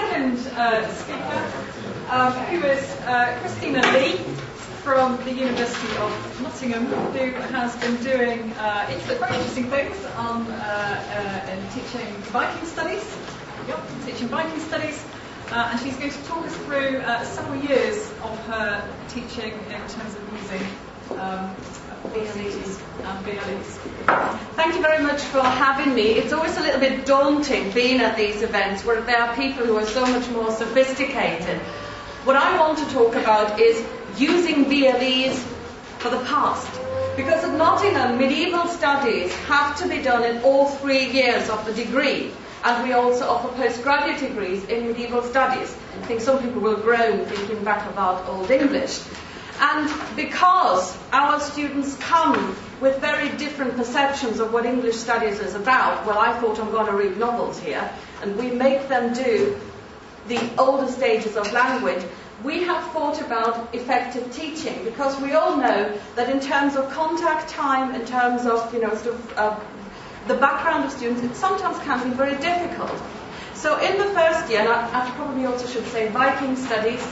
second speaker, who is Christina Lee from the University of Nottingham, who has been doing very interesting things on in teaching Viking Studies. Teaching Viking Studies, and she's going to talk us through several years of her teaching in terms of using VLEs and VLEs. Thank you very much for having me. It's always a little bit daunting being at these events where there are people who are so much more sophisticated. What I want to talk about is using VLEs for the past. Because at Nottingham, medieval studies have to be done in all 3 years of the degree. And we also offer postgraduate degrees in medieval studies. I think some people will groan thinking back about Old English. And because our students come with very different perceptions of what English studies is about, well, I thought I'm going to read novels here, and we make them do the older stages of language. We have thought about effective teaching, because we all know that in terms of contact time, in terms of, the background of students, it sometimes can be very difficult. So in the first year, and I probably also should say Viking Studies,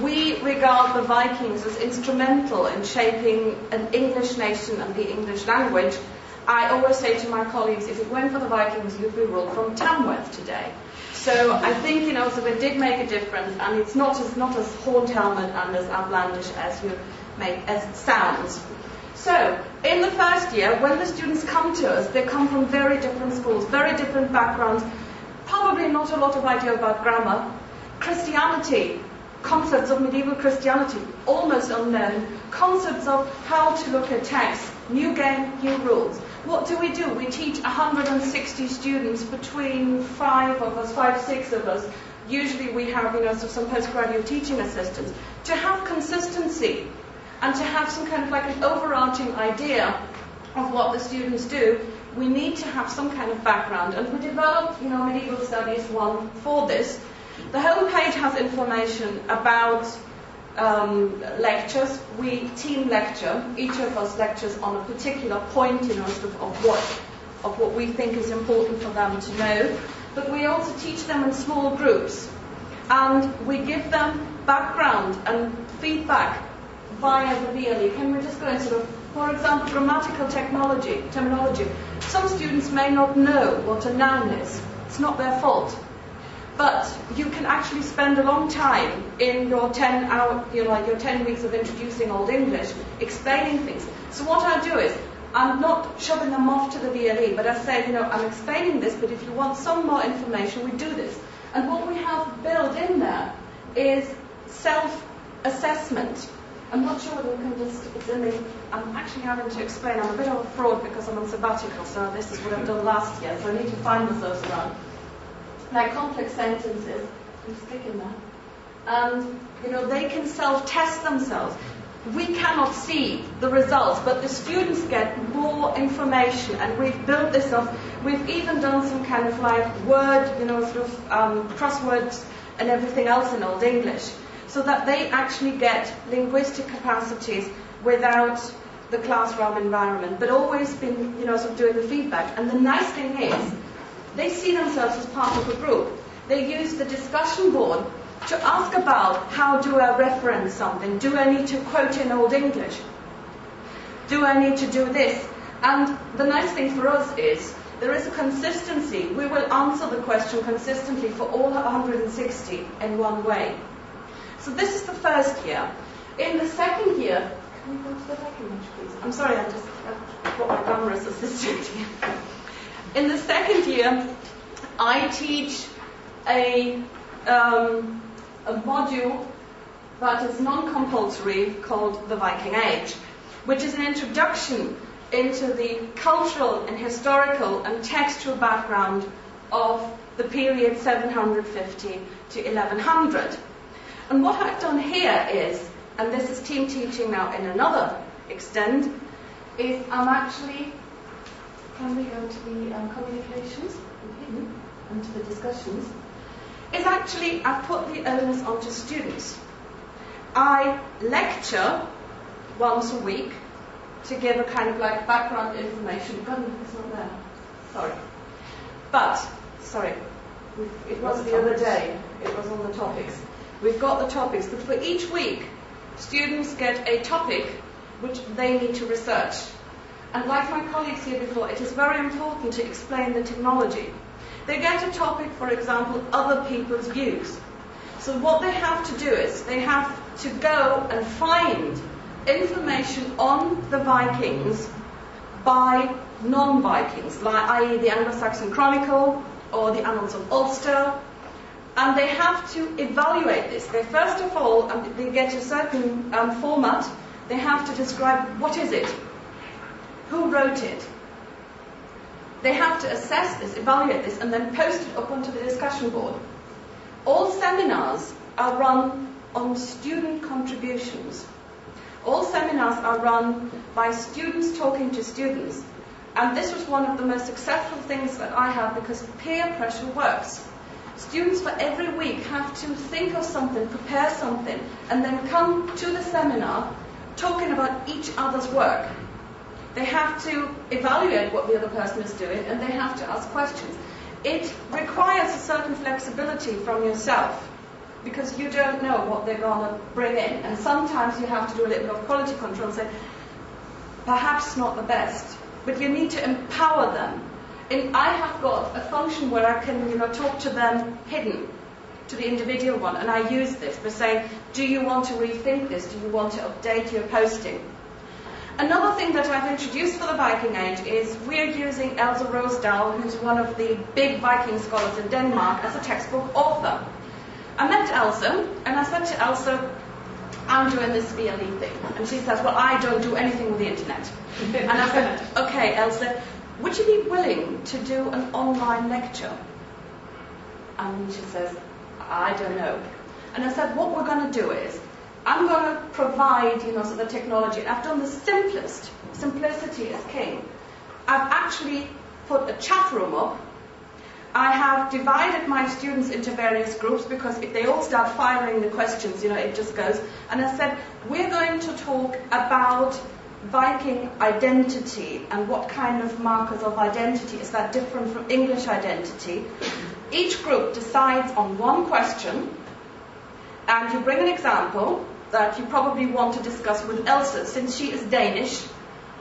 we regard the Vikings as instrumental in shaping an English nation and the English language. I always say to my colleagues, if it weren't for the Vikings, you'd be ruled from Tamworth today. So I think, so it did make a difference, and it's not as horn-helmet and as outlandish as it sounds. So, in the first year, when the students come to us, they come from very different schools, very different backgrounds, probably not a lot of idea about grammar. Christianity, concepts of medieval Christianity, almost unknown. Concepts of how to look at texts, new game, new rules. What do? We teach 160 students, between 6 of us. Usually we have, some postgraduate teaching assistants, to have consistency and to have some kind of like an overarching idea of what the students do. We need to have some kind of background, and we developed, Medieval Studies 1 for this. The homepage has information about lectures. We team lecture. Each of us lectures on a particular point, of what we think is important for them to know. But we also teach them in small groups, and we give them background and feedback via the VLE. Can we just go and for example, grammatical terminology. Some students may not know what a noun is. It's not their fault. But you can actually spend a long time in your 10 weeks of introducing Old English, explaining things. So what I do is, I'm not shoving them off to the VLE, but I say, I'm explaining this, but if you want some more information, we do this. And what we have built in there is self-assessment. I'm not sure whether we can it's in the, I'm actually having to explain, I'm a bit of a fraud because I'm on sabbatical, so this is what I've done last year, so I need to find myself around. Like complex sentences, you stick in there. And, they can self-test themselves. We cannot see the results, but the students get more information, and we've built this up. We've even done some kind of like word, crosswords and everything else in Old English, so that they actually get linguistic capacities without the classroom environment, but always been, doing the feedback. And the nice thing is, they see themselves as part of a group. They use the discussion board to ask about, how do I reference something? Do I need to quote in Old English? Do I need to do this? And the nice thing for us is, there is a consistency. We will answer the question consistently for all 160 in one way. So this is the first year. In the second year, can we go to the second image, please? I'm sorry, I've got my glamorous assistant here. In the second year, I teach a module that is non-compulsory called the Viking Age, which is an introduction into the cultural and historical and textual background of the period 750 to 1100. And what I've done here is, and this is team teaching now in another extent, is I'm actually, can we go to the communications and to the discussions, is actually I've put the onus onto students. I lecture once a week to give a kind of like background information. It's not there. Sorry. But, sorry. It was the other day. It was on the topics. We've got the topics, but for each week, students get a topic which they need to research. And like my colleagues here before, it is very important to explain the technology. They get a topic, for example, other people's views. So what they have to do is they have to go and find information on the Vikings by non-Vikings, i.e. the Anglo-Saxon Chronicle or the Annals of Ulster, and they have to evaluate this. They first of all, they get a certain format. They have to describe what is it, who wrote it. They have to assess this, evaluate this, and then post it up onto the discussion board. All seminars are run on student contributions. All seminars are run by students talking to students. And this was one of the most successful things that I have because peer pressure works. Students for every week have to think of something, prepare something, and then come to the seminar talking about each other's work. They have to evaluate what the other person is doing, and they have to ask questions. It requires a certain flexibility from yourself, because you don't know what they're going to bring in. And sometimes you have to do a little bit of quality control and say, perhaps not the best, but you need to empower them. And I have got a function where I can, talk to them hidden, to the individual one, and I use this by saying, do you want to rethink this? Do you want to update your posting? Another thing that I've introduced for the Viking Age is we're using Elsa Rosedal, who's one of the big Viking scholars in Denmark, as a textbook author. I met Elsa, and I said to Elsa, I'm doing this VLE thing. And she says, well, I don't do anything with the internet. And I said, okay, Elsa, would you be willing to do an online lecture? And she says, I don't know. And I said, what we're going to do is, I'm going to provide, so the technology. I've done the simplest. Simplicity is king. I've actually put a chat room up. I have divided my students into various groups because if they all start firing the questions, it just goes. And I said, we're going to talk about Viking identity and what kind of markers of identity is that different from English identity. Each group decides on one question, and you bring an example that you probably want to discuss with Elsa, since she is Danish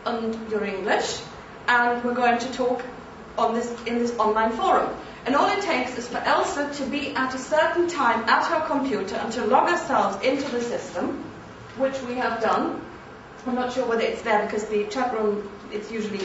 and you're English, and we're going to talk on this in this online forum. And all it takes is for Elsa to be at a certain time at her computer and to log herself into the system, which we have done. I'm not sure whether it's there because the chat room, it's usually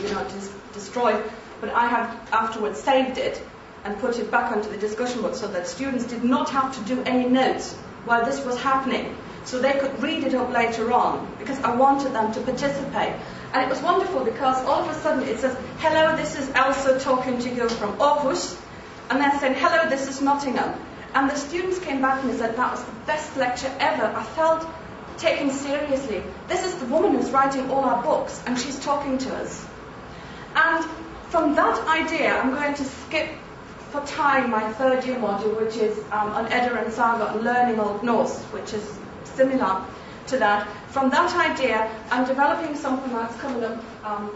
destroyed, but I have afterwards saved it and put it back onto the discussion board so that students did not have to do any notes while this was happening. So they could read it up later on, because I wanted them to participate. And it was wonderful because all of a sudden it says, hello, this is Elsa talking to you from Aarhus. And they're saying, hello, this is Nottingham. And the students came back and they said, that was the best lecture ever. I felt taken seriously. This is the woman who's writing all our books, and she's talking to us. And from that idea, I'm going to skip for time my third year module, which is on Edda and Saga and learning Old Norse, which is similar to that. From that idea, I'm developing something that's coming up,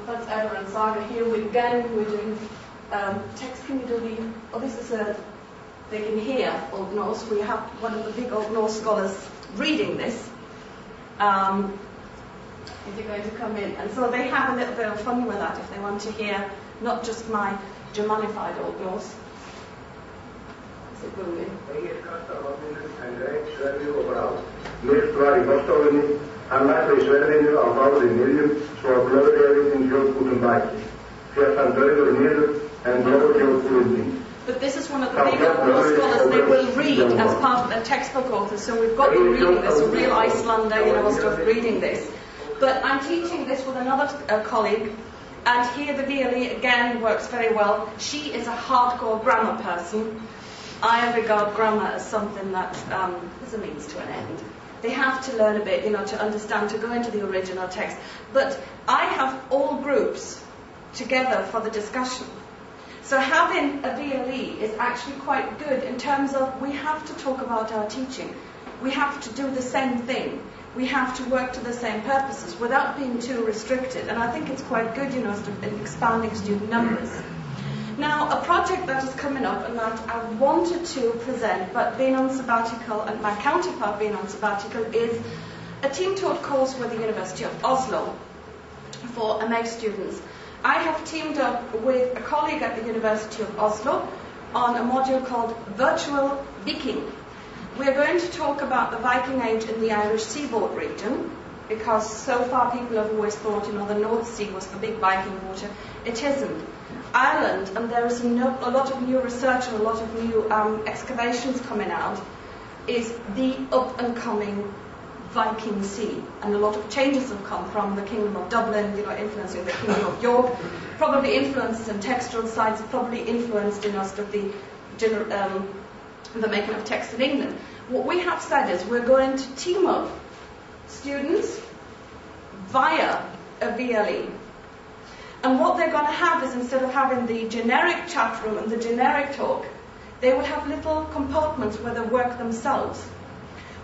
that's Edda and Saga. Here we're doing text. Can you do this is they can hear Old Norse. We have one of the big Old Norse scholars reading this. Is he going to come in? And so they have a little bit of fun with that if they want to hear not just my Germanified Old Norse. Is it booming? Hann lætur í sverðinu á báðri miðjum svo að blöðrefinn hljóðkútum baki. Féll hann dauður niður en blöðrjóðkútum. But this is one of the big Norse scholars they will read as part of their textbook authors. So we've got them reading this, a real Icelander, stuff reading this. But I'm teaching this with another colleague, and here the VLE again works very well. She is a hardcore grammar person. I regard grammar as something that is a means to an end. They have to learn a bit, to understand, to go into the original text. But I have all groups together for the discussion. So having a VLE is actually quite good in terms of we have to talk about our teaching. We have to do the same thing. We have to work to the same purposes without being too restricted. And I think it's quite good, in expanding student numbers. Now, a project that is coming up and that I wanted to present, but being on sabbatical and my counterpart being on sabbatical, is a team-taught course with the University of Oslo for MA students. I have teamed up with a colleague at the University of Oslo on a module called Virtual Viking. We are going to talk about the Viking Age in the Irish seaboard region, because so far people have always thought, the North Sea was the big Viking water. It isn't. Ireland, and there is a lot of new research and a lot of new excavations coming out, is the up-and-coming Viking Sea, and a lot of changes have come from the Kingdom of Dublin, influencing the Kingdom of York, probably influences in textile sites, probably influenced the making of text in England. What we have said is we're going to team up students via a VLE. And what they're going to have is, instead of having the generic chat room and the generic talk, they will have little compartments where they work themselves.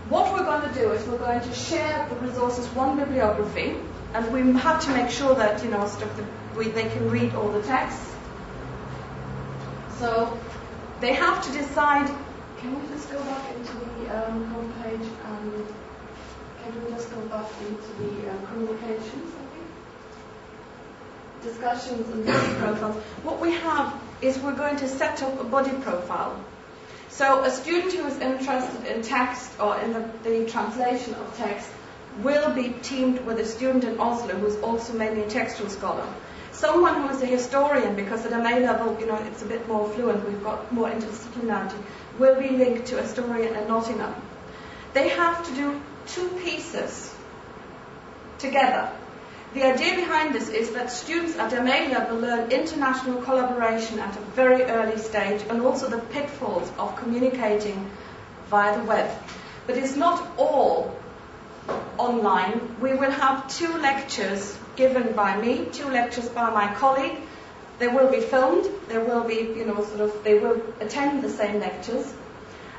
What we're going to do is we're going to share the resources, one bibliography, and we have to make sure that, they can read all the texts. So they have to decide, can we just go back into the homepage, and can we just go back into the communications, I think? Discussions and body profiles. What we have is we're going to set up a body profile. So a student who is interested in text or in the translation of text will be teamed with a student in Oslo who is also maybe a textual scholar. Someone who is a historian, because at MA level, it's a bit more fluent, we've got more interdisciplinarity, will be linked to a historian in Nottingham. They have to do 2 pieces together. The idea behind this is that students at MA level learn international collaboration at a very early stage, and also the pitfalls of communicating via the web. But it's not all online. We will have 2 lectures given by me, 2 lectures by my colleague. They will be filmed. There will be, they will attend the same lectures.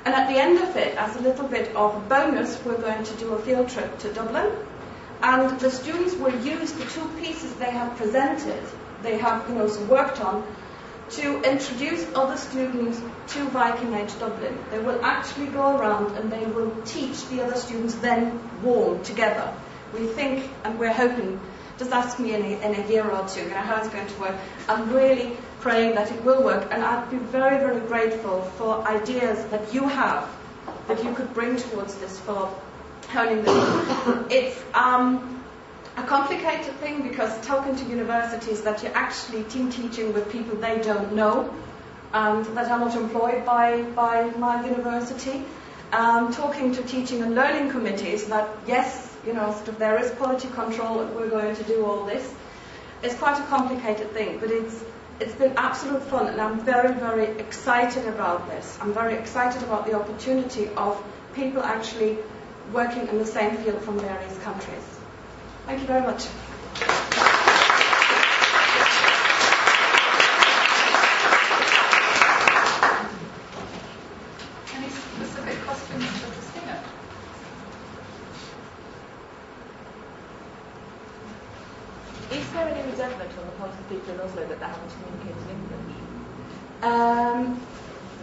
And at the end of it, as a little bit of a bonus, we're going to do a field trip to Dublin. And the students will use the 2 pieces they have presented, they have worked on, to introduce other students to Viking Age Dublin. They will actually go around and they will teach the other students, then warm together. We think, and we're hoping, just ask me in a year or 2 how it's going to work. I'm really praying that it will work, and I'd be very, very grateful for ideas that you have, that you could bring towards this for honing this. It's a complicated thing, because talking to universities that you're actually team teaching with people they don't know, that are not employed by my university, talking to teaching and learning committees that, yes, there is quality control and we're going to do all this. It's quite a complicated thing, but it's been absolute fun, and I'm very, very excited about this. I'm very excited about the opportunity of people actually working in the same field from various countries. Thank you very much. Any specific questions for Christina? Is there any resentment on the part of the people in Oslo that they haven't communicated in English?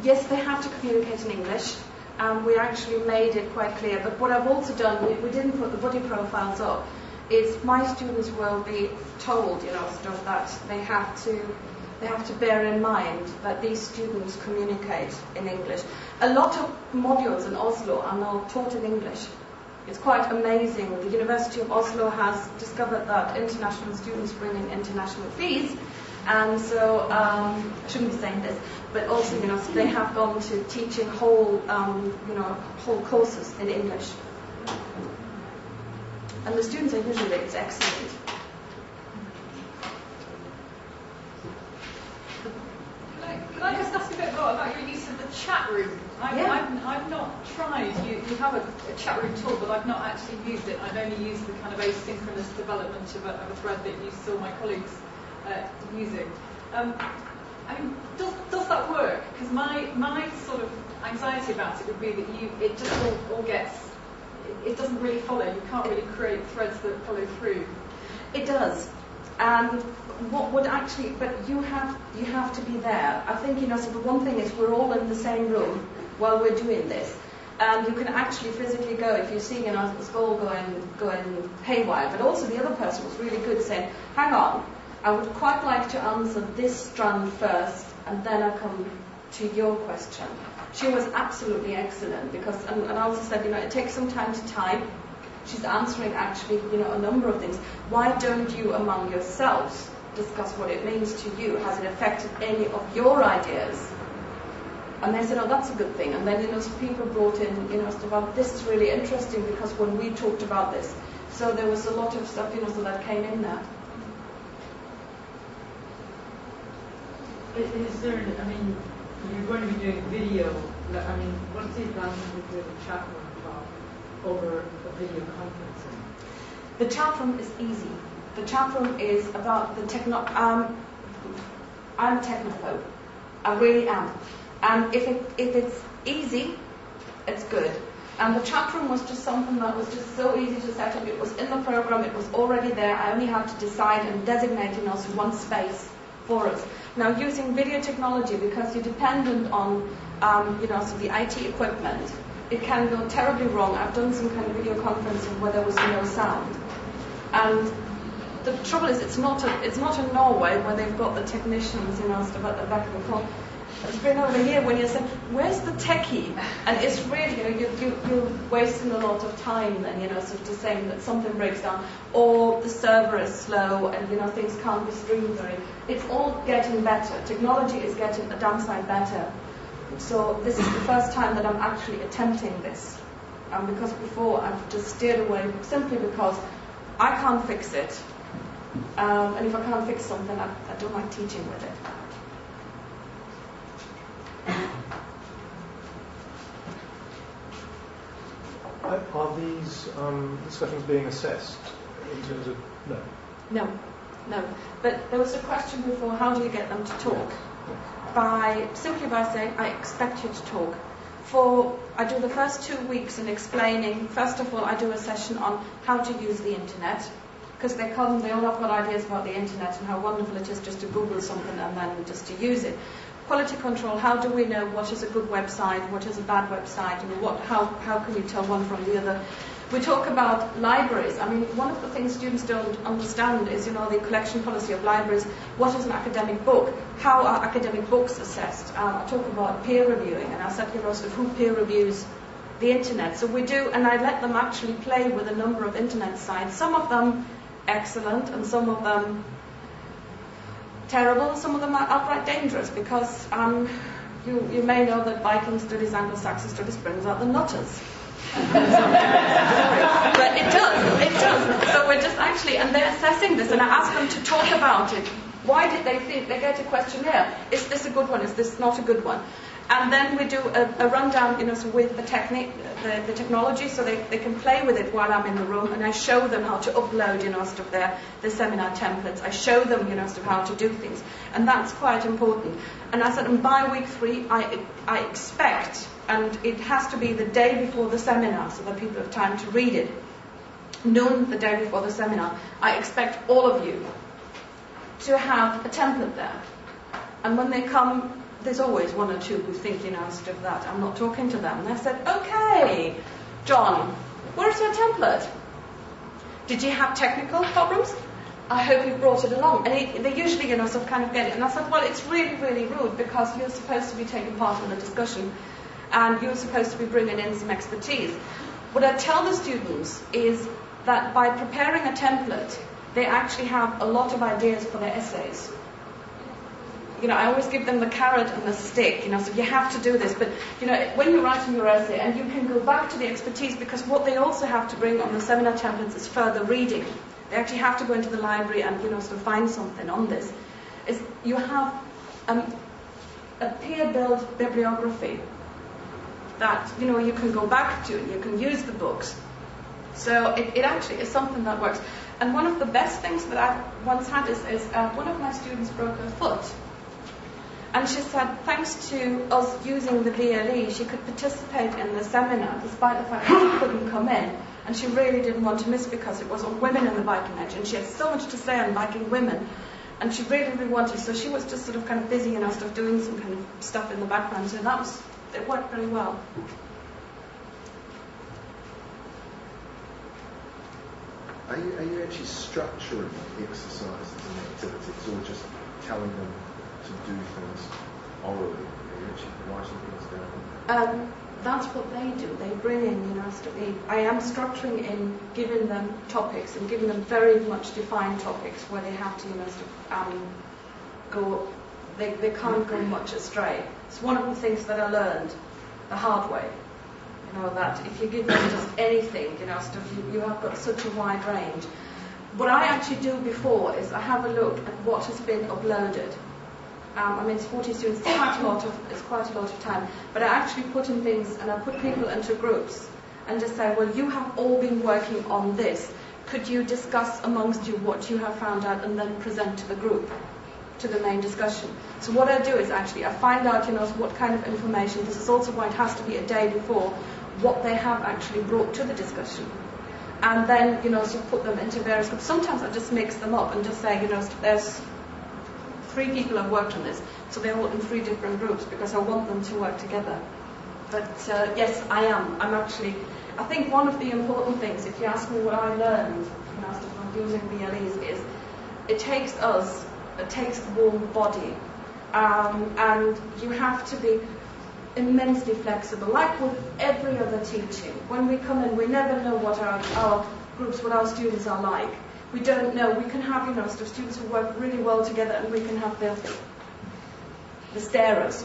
Yes, they have to communicate in English. We actually made it quite clear. But what I've also done, we didn't put the body profiles up, is my students will be told, that they have to bear in mind that these students communicate in English. A lot of modules in Oslo are now taught in English. It's quite amazing. The University of Oslo has discovered that international students bring in international fees, and so I shouldn't be saying this, but also, so they have gone to teaching whole courses in English, and the students are usually excellent. Can I just ask a bit more about your use of the chat room? I've not tried. You have a chat room tool, but I've not actually used it. I've only used the kind of asynchronous development of a thread that you saw my colleagues using. Does that work? Because my sort of anxiety about it would be that it just all gets, it doesn't really follow. You can't really create threads that follow through. It does. And what would actually, but you have to be there. I think, so the one thing is we're all in the same room while we're doing this. And you can actually physically go if you're seeing the skull going haywire. But also the other person was really good, saying, hang on, I would quite like to answer this strand first, and then I come to your question. She was absolutely excellent because, and I also said, it takes some time to type. She's answering actually, a number of things. Why don't you among yourselves discuss what it means to you? Has it affected any of your ideas? And they said, oh, that's a good thing. And then, some people brought in, stuff, this is really interesting because when we talked about this. So there was a lot of stuff, so that came in there. Is there, you're going to be doing video, what's the advantage of doing a chat room talk over a video conferencing? The chat room is easy. The chat room is about the I'm a technophobe. I really am. And if it's easy, it's good. And the chat room was just something that was just so easy to set up. It was in the program. It was already there. I only had to decide and designate one space for us. Now, using video technology, because you're dependent on, the IT equipment, it can go terribly wrong. I've done some kind of video conferencing where there was no sound. And the trouble is, it's not in Norway where they've got the technicians, stuff at the back of the phone. It's been over here when you say, where's the techie? And it's really, you're wasting a lot of time then, sort of saying that something breaks down, or the server is slow, and, things can't be streamed very. It's all getting better. Technology is getting a damn sight better. So this is the first time that I'm actually attempting this. Because before I've just steered away simply because I can't fix it. And if I can't fix something, I don't like teaching with it. Are these discussions being assessed in terms of No. But there was a question before: how do you get them to talk? Simply by saying, I expect you to talk. I do the first 2 weeks in explaining. First of all, I do a session on how to use the internet, because they all have got ideas about the internet and how wonderful it is just to Google something and then just to use it. Quality control, how do we know what is a good website, what is a bad website, how can you tell one from the other? We talk about libraries. One of the things students don't understand is, the collection policy of libraries. What is an academic book? How are academic books assessed? I talk about peer reviewing, and I said, who peer reviews the internet? So we do, and I let them actually play with a number of internet sites. Some of them excellent, and some of them terrible. Some of them are outright dangerous because you may know that Viking Studies, Anglo-Saxon Studies brings out the nutters. But it does. So we're just actually, and they're assessing this, and I ask them to talk about it. Why did they think? They get a questionnaire. Is this a good one? Is this not a good one? And then we do a rundown, with the the technology, so they can play with it while I'm in the room, and I show them how to upload, stuff there, the seminar templates. I show them, stuff how to do things, and that's quite important. And I said, and by week 3, I expect, and it has to be the day before the seminar, so that people have time to read it. Noon the day before the seminar, I expect all of you to have a template there, and when they come. There's always one or two who think, stuff that. I'm not talking to them. And I said, okay, John, where's your template? Did you have technical problems? I hope you brought it along. And they usually, kind of get it. And I said, well, it's really, really rude because you're supposed to be taking part in the discussion and you're supposed to be bringing in some expertise. What I tell the students is that by preparing a template, they actually have a lot of ideas for their essays. I always give them the carrot and the stick, so you have to do this. But, when you're writing your essay, and you can go back to the expertise, because what they also have to bring on the seminar templates is further reading. They actually have to go into the library and, find something on this. You have a peer-built bibliography that, you can go back to, and you can use the books. So it actually is something that works. And one of the best things that I once had is one of my students broke her foot. And she said, thanks to us using the VLE, she could participate in the seminar, despite the fact that she couldn't come in. and she really didn't want to miss because it was on women in the Viking Age, and she had so much to say on Viking women, and she really wanted. So she was just sort of kind of busy, stuff, doing some kind of stuff in the background. So it worked very well. Are you actually structuring exercises and activities, or just telling them to do things orally? Are you actually writing things down? That's what they do. They bring in, I am structuring in giving them topics and giving them very much defined topics where they have to, go. They can't go much astray. It's one of the things that I learned the hard way. That if you give them just anything, you have got such a wide range. What I actually do before is I have a look at what has been uploaded. It's 40 students, it's quite a lot of time. But I actually put in things, and I put people into groups and just say, well, you have all been working on this. Could you discuss amongst you what you have found out and then present to the group, to the main discussion? So what I do is actually I find out, what kind of information. This is also why it has to be a day before, what they have actually brought to the discussion. And then, put them into various groups. Sometimes I just mix them up and just say, there's 3 people have worked on this, so they're all in 3 different groups because I want them to work together. But yes, I think one of the important things, if you ask me what I learned from using VLEs, is it takes the warm body, and you have to be immensely flexible, like with every other teaching. When we come in, we never know what our groups, what our students are like. We don't know. We can have, students who work really well together, and we can have the starers.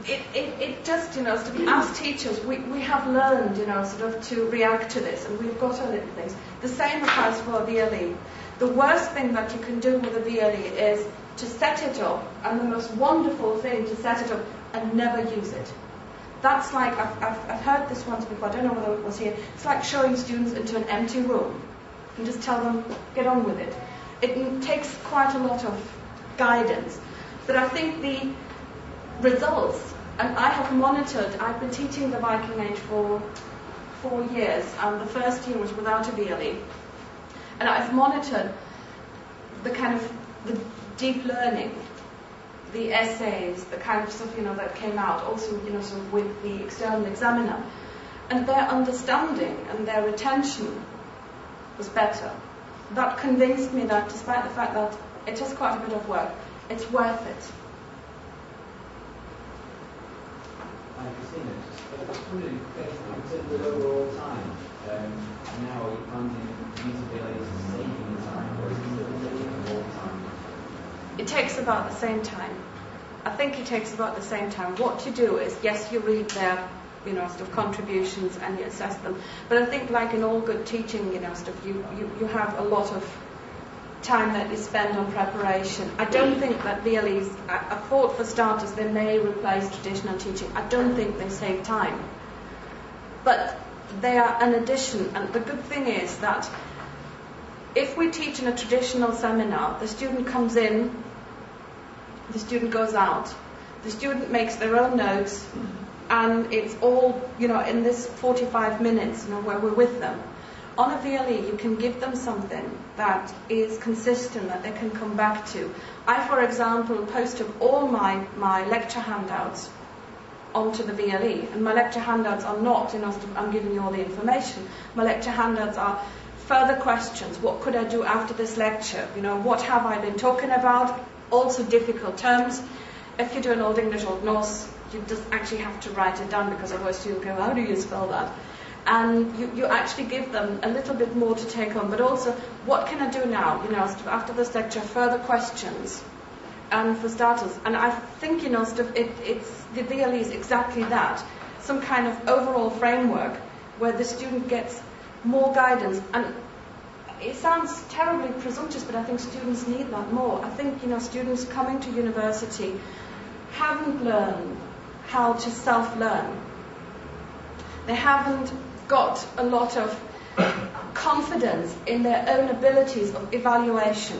It just, as teachers, we have learned, to react to this, and we've got our little things. The same applies for a VLE. The worst thing that you can do with a VLE is to set it up, and the most wonderful thing to set it up and never use it. That's like, I've heard this once before, I don't know whether it was here, it's like showing students into an empty room and just tell them, get on with it. It takes quite a lot of guidance. But I think the results, and I have monitored, I've been teaching the Viking Age for 4 years, and the first year was without a VLE. And I've monitored the kind of the deep learning, the essays, the kind of stuff, that came out, also, sort of with the external examiner. And their understanding and their retention was better. That convinced me that, despite the fact that it is quite a bit of work, it's worth it. Christina, just wondering, in terms of overall time, now are you planning using VLEs to saving the time, or is it still taking more time? It takes about the same time. I think it takes about the same time. What you do is, yes, you read their, sort of contributions and you assess them. But I think, like in all good teaching, you have a lot of time that you spend on preparation. I don't think that VLEs, I thought for starters, they may replace traditional teaching. I don't think they save time. But they are an addition. And the good thing is that if we teach in a traditional seminar, the student comes in, the student goes out, the student makes their own notes, and it's all, in this 45 minutes, where we're with them. On a VLE, you can give them something that is consistent, that they can come back to. I, for example, posted all my lecture handouts onto the VLE, and my lecture handouts are not, I'm giving you all the information. My lecture handouts are further questions. What could I do after this lecture? What have I been talking about? Also difficult terms. If you do an Old English, Old Norse, you just actually have to write it down, because otherwise students go, how do you spell that? And you actually give them a little bit more to take on. But also, what can I do now? After this lecture, further questions. And for starters, and I think, it's the VLE is exactly that. Some kind of overall framework where the student gets more guidance. And it sounds terribly presumptuous, but I think students need that more. I think, students coming to university haven't learned how to self-learn. They haven't got a lot of confidence in their own abilities of evaluation.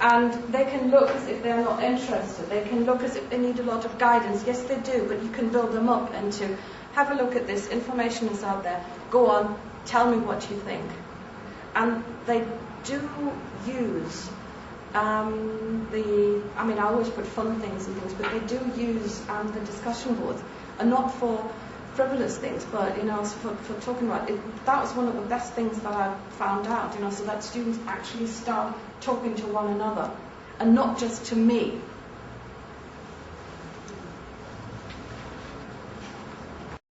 And they can look as if they're not interested. They can look as if they need a lot of guidance. Yes, they do, but you can build them up into, have a look at this, information is out there, go on, tell me what you think. And they do use I always put fun things and things, but they do use the discussion boards, and not for frivolous things, but for talking about it. That was one of the best things that I found out, so that students actually start talking to one another, and not just to me,